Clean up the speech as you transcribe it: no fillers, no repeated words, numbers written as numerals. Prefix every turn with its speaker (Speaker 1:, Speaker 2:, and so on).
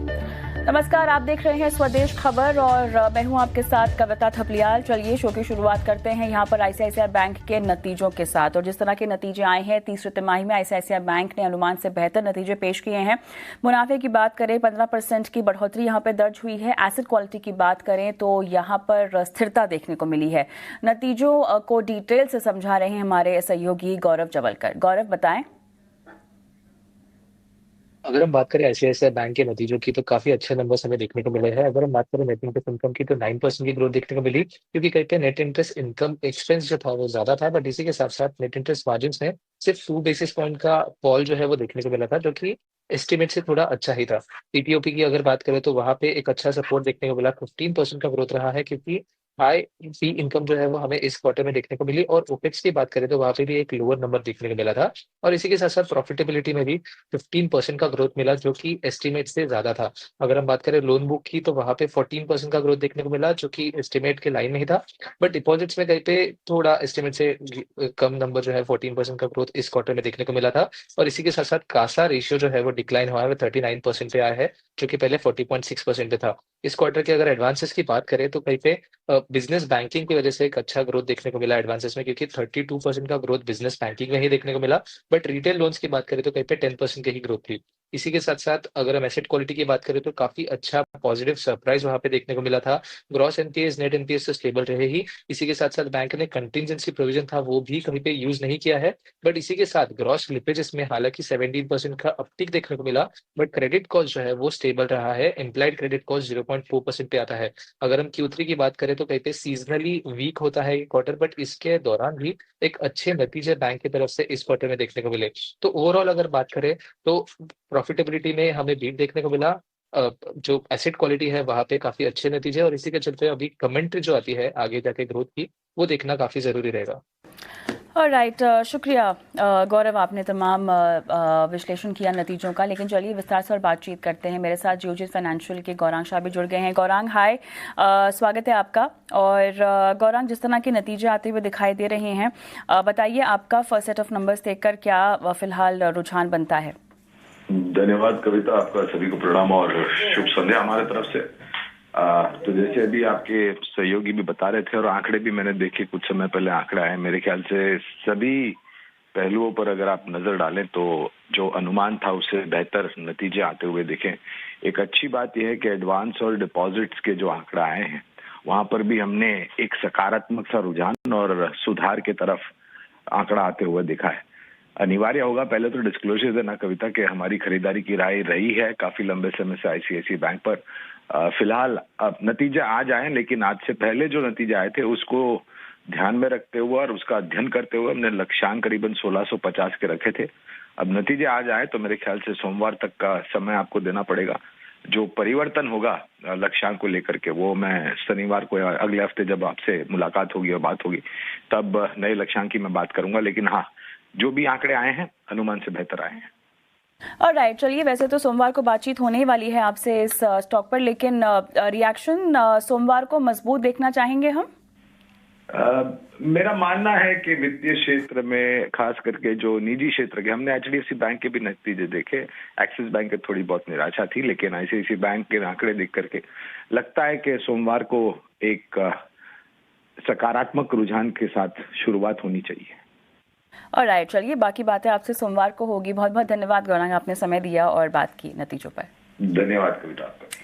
Speaker 1: नमस्कार, आप देख रहे हैं स्वदेश खबर और मैं हूं आपके साथ कविता थपलियाल। चलिए शो की शुरुआत करते हैं यहां पर आईसीआईसीआई बैंक के नतीजों के साथ। और जिस तरह के नतीजे आए हैं, तीसरी तिमाही में आईसीआईसीआई बैंक ने अनुमान से बेहतर नतीजे पेश किए हैं। मुनाफे की बात करें, 15% की बढ़ोतरी यहां पर दर्ज हुई है। एसेट क्वालिटी की बात करें तो यहां पर स्थिरता देखने को मिली है। नतीजों को डिटेल से समझा रहे हैं हमारे सहयोगी गौरव जवलकर। गौरव, बताएं।
Speaker 2: अगर हम बात करें आईसीआईसीआई बैंक के नतीजों की, तो काफी अच्छे नंबर्स हमें देखने को मिले हैं। अगर हम बात करें नेट इंटरेस्ट इनकम की, तो 9% की ग्रोथ देखने को मिली, क्योंकि कहीं पे नेट इंटरेस्ट इनकम एक्सपेंस जो था वो ज्यादा था, बट इसी के साथ साथ नेट इंटरेस्ट मार्जिन में सिर्फ 2 बेसिस पॉइंट का फॉल जो है वो देखने को मिला था, जो कि एस्टिमेट से थोड़ा अच्छा ही था। पीपीओपी की अगर बात करें तो वहां पे एक अच्छा सपोर्ट देखने को मिला, 15% का ग्रोथ रहा है, क्योंकि हाई फी इनकम जो है वो हमें इस क्वार्टर में देखने को मिली। और ओपेक्स की बात करें तो वहां पे भी एक लोअर नंबर देखने को मिला था। और इसी के साथ साथ प्रॉफिटेबिलिटी में भी 15% का ग्रोथ मिला, जो कि एस्टिमेट से ज्यादा था। अगर हम बात करें लोन बुक की, तो वहां पे 14% का ग्रोथ देखने को मिला, जो कि एस्टिमेट के लाइन में ही था। बट डिपॉजिट्स में कहीं पे थोड़ा एस्टिमेट से कम नंबर जो है 14% का ग्रोथ इस क्वार्टर में देखने को मिला था। और इसी के साथ साथ कासा रेशियो जो है वो डिक्लाइन हुआ है, वो 39% पे आया है, जो कि पहले 40.6% पे था। इस क्वार्टर के अगर एडवांसेस की बात करें तो कहीं पे बिजनेस बैंकिंग की वजह से एक अच्छा ग्रोथ देखने को मिला एडवांसेस में, क्योंकि 32% का ग्रोथ बिजनेस बैंकिंग में ही देखने को मिला। बट रिटेल लोन्स की बात करें तो कहीं पे 10% की ही ग्रोथ थी। इसी के साथ साथ अगर हम एसेट क्वालिटी की बात करें तो काफी अच्छा पॉजिटिव सरप्राइज वहां पे देखने को मिला था। ग्रॉस एनपीएस नेट एनपीएस तो स्टेबल रहे ही। इसी के साथ साथ बैंक ने कंटिजेंसी प्रोविजन था वो भी कहीं पे यूज नहीं किया है। बट इसी के साथ ग्रॉस स्लिपेजेस में हालांकि 17% का अपटिक देखने को मिला, बट क्रेडिट कॉस्ट जो है वो स्टेबल रहा है। एम्प्लॉयड क्रेडिट कॉस्ट 0.4% पे आता है। अगर हम Q3 की बात करें तो कहीं पे सीजनली वीक होता है ये क्वार्टर, बट इसके दौरान भी एक अच्छे नतीजे बैंक की तरफ से इस क्वार्टर में देखने को मिले। तो ओवरऑल अगर बात करें तो प्रॉफिटेबिलिटी में हमें बीट देखने को मिला। जो एसेट क्वालिटी है वहां पे काफी अच्छे नतीजे, और इसी के चलते अभी कमेंट्री जो आती है आगे जाके ग्रोथ की, वो देखना काफी जरूरी रहेगा।
Speaker 1: राइट, शुक्रिया गौरव, आपने तमाम विश्लेषण किया नतीजों का। लेकिन चलिए विस्तार से और बातचीत करते हैं। मेरे साथ जियोजित फाइनेंशियल के गौरांग शाह भी जुड़ गए हैं। गौरांग, हाय, स्वागत है आपका। और गौरांग, जिस तरह के नतीजे आते हुए दिखाई दे रहे हैं, बताइए आपका फर्स्ट सेट ऑफ नंबर्स देखकर क्या फिलहाल रुझान बनता है?
Speaker 3: धन्यवाद कविता, आपका सभी को प्रणाम और शुभ संध्या हमारे तरफ से। तो जैसे अभी आपके सहयोगी भी बता रहे थे और आंकड़े भी मैंने देखे कुछ समय पहले, आंकड़े आए मेरे ख्याल से सभी पहलुओं पर अगर आप नजर डालें तो जो अनुमान था उससे बेहतर नतीजे आते हुए दिखे। एक अच्छी बात यह है कि एडवांस और डिपॉजिट्स के जो आंकड़ा आए हैं वहां पर भी हमने एक सकारात्मक सा रुझान और सुधार के तरफ आंकड़ा आते हुए दिखा है। अनिवार्य होगा पहले तो डिस्क्लोजर देना कविता कि हमारी खरीदारी की राय रही है काफी लंबे समय से आईसीआईसीआई बैंक पर। फिलहाल अब नतीजे आज आए, लेकिन आज से पहले जो नतीजे आए थे उसको ध्यान में रखते हुए और उसका अध्ययन करते हुए हमने लक्ष्यांक करीबन 1650 के रखे थे। अब नतीजे आज आए तो मेरे ख्याल से सोमवार तक का समय आपको देना पड़ेगा। जो परिवर्तन होगा लक्ष्यांक को लेकर के वो मैं शनिवार को या अगले हफ्ते जब आपसे मुलाकात होगी और बात होगी तब नए लक्ष्यांक की मैं बात करूंगा। लेकिन हाँ, जो भी आंकड़े आए हैं अनुमान से बेहतर आए हैं।
Speaker 1: राइट, चलिए, वैसे तो सोमवार को बातचीत होने ही वाली है आपसे इस स्टॉक पर, लेकिन रिएक्शन सोमवार को मजबूत देखना चाहेंगे हम?
Speaker 3: मेरा मानना है कि वित्तीय क्षेत्र में खास करके जो निजी क्षेत्र के, हमने एचडीएफसी बैंक के भी नतीजे देखे, एक्सिस बैंक की थोड़ी बहुत निराशा थी, लेकिन आईसीआईसीआई बैंक के आंकड़े देख करके लगता है कि सोमवार को एक सकारात्मक रुझान के साथ शुरुआत होनी चाहिए।
Speaker 1: राइट, चलिए, बाकी बातें आपसे सोमवार को होगी। बहुत बहुत धन्यवाद गौरांग, आपने समय दिया और बात की नतीजों पर।
Speaker 3: धन्यवाद कविता आपका।